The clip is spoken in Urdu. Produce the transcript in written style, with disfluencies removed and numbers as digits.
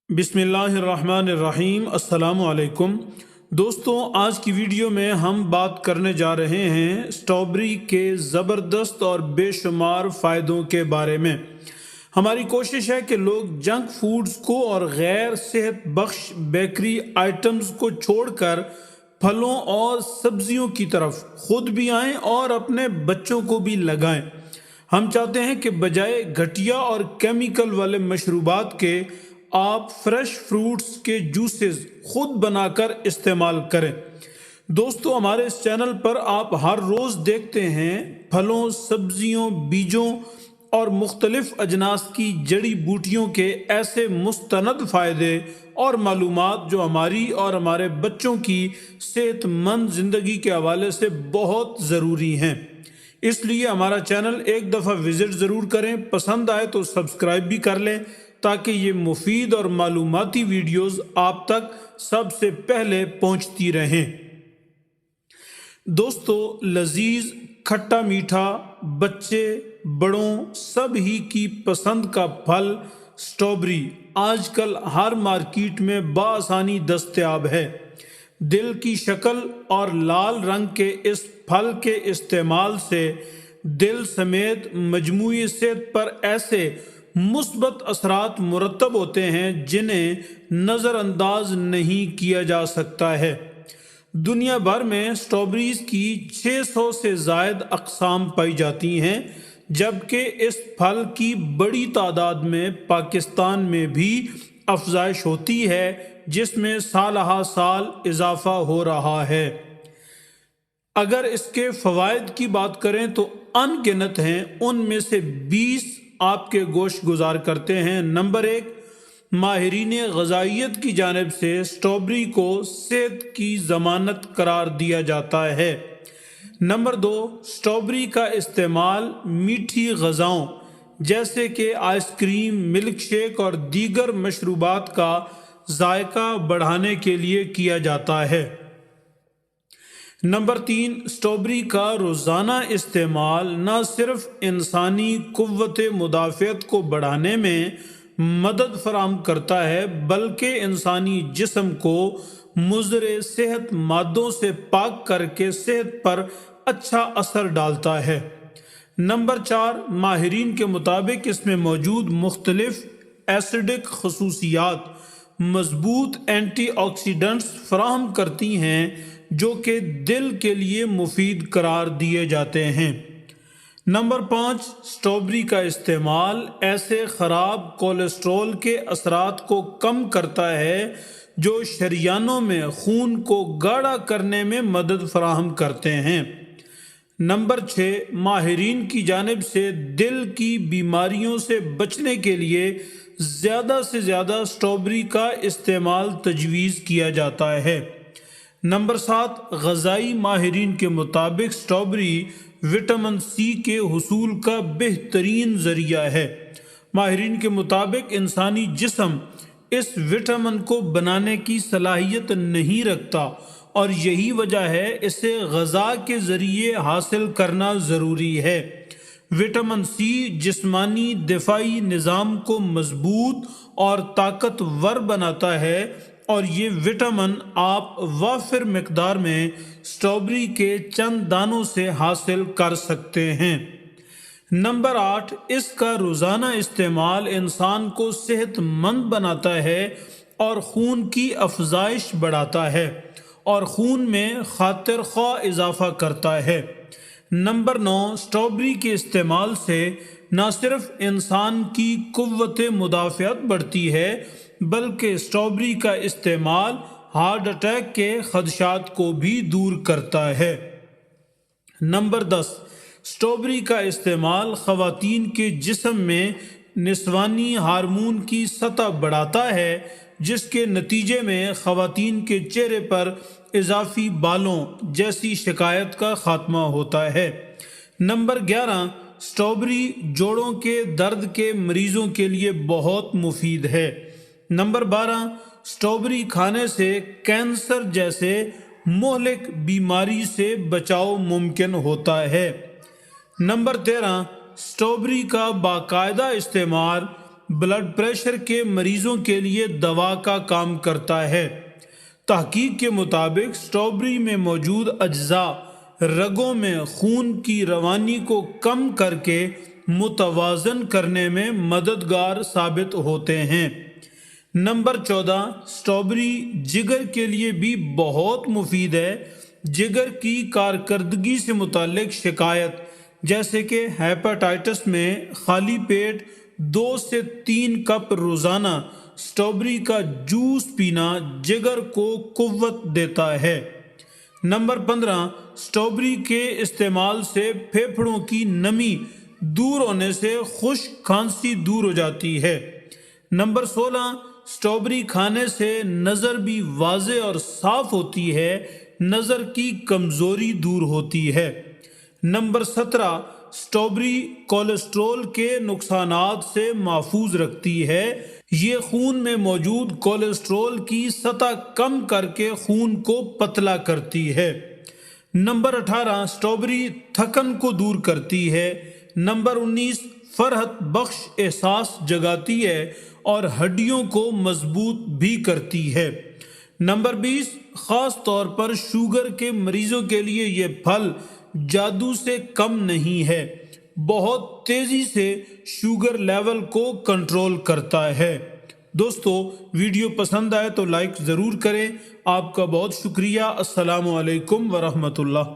بسم اللہ الرحمن الرحیم۔ السلام علیکم دوستوں، آج کی ویڈیو میں ہم بات کرنے جا رہے ہیں اسٹرابیری کے زبردست اور بے شمار فائدوں کے بارے میں۔ ہماری کوشش ہے کہ لوگ جنک فوڈز کو اور غیر صحت بخش بیکری آئٹمز کو چھوڑ کر پھلوں اور سبزیوں کی طرف خود بھی آئیں اور اپنے بچوں کو بھی لگائیں۔ ہم چاہتے ہیں کہ بجائے گھٹیا اور کیمیکل والے مشروبات کے آپ فریش فروٹس کے جوسز خود بنا کر استعمال کریں۔ دوستو، ہمارے اس چینل پر آپ ہر روز دیکھتے ہیں پھلوں، سبزیوں، بیجوں اور مختلف اجناس کی جڑی بوٹیوں کے ایسے مستند فائدے اور معلومات جو ہماری اور ہمارے بچوں کی صحت مند زندگی کے حوالے سے بہت ضروری ہیں۔ اس لیے ہمارا چینل ایک دفعہ وزٹ ضرور کریں، پسند آئے تو سبسکرائب بھی کر لیں تاکہ یہ مفید اور معلوماتی ویڈیوز آپ تک سب سے پہلے پہنچتی رہیں۔ دوستو، لذیذ، کھٹا میٹھا، بچے بڑوں سب ہی کی پسند کا پھل اسٹرابیری آج کل ہر مارکیٹ میں بآسانی دستیاب ہے۔ دل کی شکل اور لال رنگ کے اس پھل کے استعمال سے دل سمیت مجموعی صحت پر ایسے مثبت اثرات مرتب ہوتے ہیں جنہیں نظر انداز نہیں کیا جا سکتا ہے۔ دنیا بھر میں اسٹرابیریز کی 600 سے زائد اقسام پائی جاتی ہیں، جبکہ اس پھل کی بڑی تعداد میں پاکستان میں بھی افزائش ہوتی ہے، جس میں سالہ سال اضافہ ہو رہا ہے۔ اگر اس کے فوائد کی بات کریں تو ان گنت ہیں، ان میں سے 20 آپ کے گوش گزار کرتے ہیں۔ نمبر 1، ماہرین غذائیت کی جانب سے اسٹرابیری کو صحت کی ضمانت قرار دیا جاتا ہے۔ نمبر 2، اسٹرابیری کا استعمال میٹھی غذاؤں جیسے کہ آئس کریم، ملک شیک اور دیگر مشروبات کا ذائقہ بڑھانے کے لیے کیا جاتا ہے۔ نمبر 3، اسٹرابیری کا روزانہ استعمال نہ صرف انسانی قوت مدافعت کو بڑھانے میں مدد فراہم کرتا ہے بلکہ انسانی جسم کو مضر صحت مادوں سے پاک کر کے صحت پر اچھا اثر ڈالتا ہے۔ نمبر 4، ماہرین کے مطابق اس میں موجود مختلف ایسیڈک خصوصیات مضبوط اینٹی آکسیڈنٹس فراہم کرتی ہیں جو کہ دل کے لیے مفید قرار دیے جاتے ہیں۔ نمبر 5، اسٹرابیری کا استعمال ایسے خراب کولیسٹرول کے اثرات کو کم کرتا ہے جو شریانوں میں خون کو گاڑھا کرنے میں مدد فراہم کرتے ہیں۔ نمبر 6، ماہرین کی جانب سے دل کی بیماریوں سے بچنے کے لیے زیادہ سے زیادہ اسٹرابیری کا استعمال تجویز کیا جاتا ہے۔ نمبر 7، غذائی ماہرین کے مطابق اسٹرابیری وٹامن سی کے حصول کا بہترین ذریعہ ہے۔ ماہرین کے مطابق انسانی جسم اس وٹامن کو بنانے کی صلاحیت نہیں رکھتا اور یہی وجہ ہے اسے غذا کے ذریعے حاصل کرنا ضروری ہے۔ وٹامن سی جسمانی دفاعی نظام کو مضبوط اور طاقتور بناتا ہے اور یہ وٹامن آپ وافر مقدار میں اسٹرابیری کے چند دانوں سے حاصل کر سکتے ہیں۔ نمبر 8، اس کا روزانہ استعمال انسان کو صحت مند بناتا ہے اور خون کی افزائش بڑھاتا ہے اور خون میں خاطر خواہ اضافہ کرتا ہے۔ نمبر 9، اسٹرابیری کے استعمال سے نہ صرف انسان کی قوت مدافعت بڑھتی ہے بلکہ اسٹرابیری کا استعمال ہارٹ اٹیک کے خدشات کو بھی دور کرتا ہے۔ نمبر 10، اسٹرابیری کا استعمال خواتین کے جسم میں نسوانی ہارمون کی سطح بڑھاتا ہے جس کے نتیجے میں خواتین کے چہرے پر اضافی بالوں جیسی شکایت کا خاتمہ ہوتا ہے۔ نمبر 11، اسٹرابیری جوڑوں کے درد کے مریضوں کے لیے بہت مفید ہے۔ نمبر 12، اسٹرابیری کھانے سے کینسر جیسے مہلک بیماری سے بچاؤ ممکن ہوتا ہے۔ نمبر 13، اسٹرابیری کا باقاعدہ استعمال بلڈ پریشر کے مریضوں کے لیے دوا کا کام کرتا ہے۔ تحقیق کے مطابق اسٹرابیری میں موجود اجزاء رگوں میں خون کی روانی کو کم کر کے متوازن کرنے میں مددگار ثابت ہوتے ہیں۔ نمبر 14، اسٹرابیری جگر کے لیے بھی بہت مفید ہے۔ جگر کی کارکردگی سے متعلق شکایت جیسے کہ ہیپاٹائٹس میں خالی پیٹ 2 سے 3 کپ روزانہ اسٹرابیری کا جوس پینا جگر کو قوت دیتا ہے۔ نمبر 15، اسٹرابیری کے استعمال سے پھیپھڑوں کی نمی دور ہونے سے خشک کھانسی دور ہو جاتی ہے۔ نمبر 16، اسٹرابیری کھانے سے نظر بھی واضح اور صاف ہوتی ہے، نظر کی کمزوری دور ہوتی ہے۔ نمبر 17، اسٹرابیری کولیسٹرول کے نقصانات سے محفوظ رکھتی ہے۔ یہ خون میں موجود کولیسٹرول کی سطح کم کر کے خون کو پتلا کرتی ہے۔ نمبر 18، اسٹرابیری تھکن کو دور کرتی ہے۔ نمبر 19، فرحت بخش احساس جگاتی ہے اور ہڈیوں کو مضبوط بھی کرتی ہے۔ نمبر 20، خاص طور پر شوگر کے مریضوں کے لیے یہ پھل جادو سے کم نہیں ہے، بہت تیزی سے شوگر لیول کو کنٹرول کرتا ہے۔ دوستو، ویڈیو پسند آئے تو لائک ضرور کریں۔ آپ کا بہت شکریہ۔ السلام علیکم ورحمۃ اللہ۔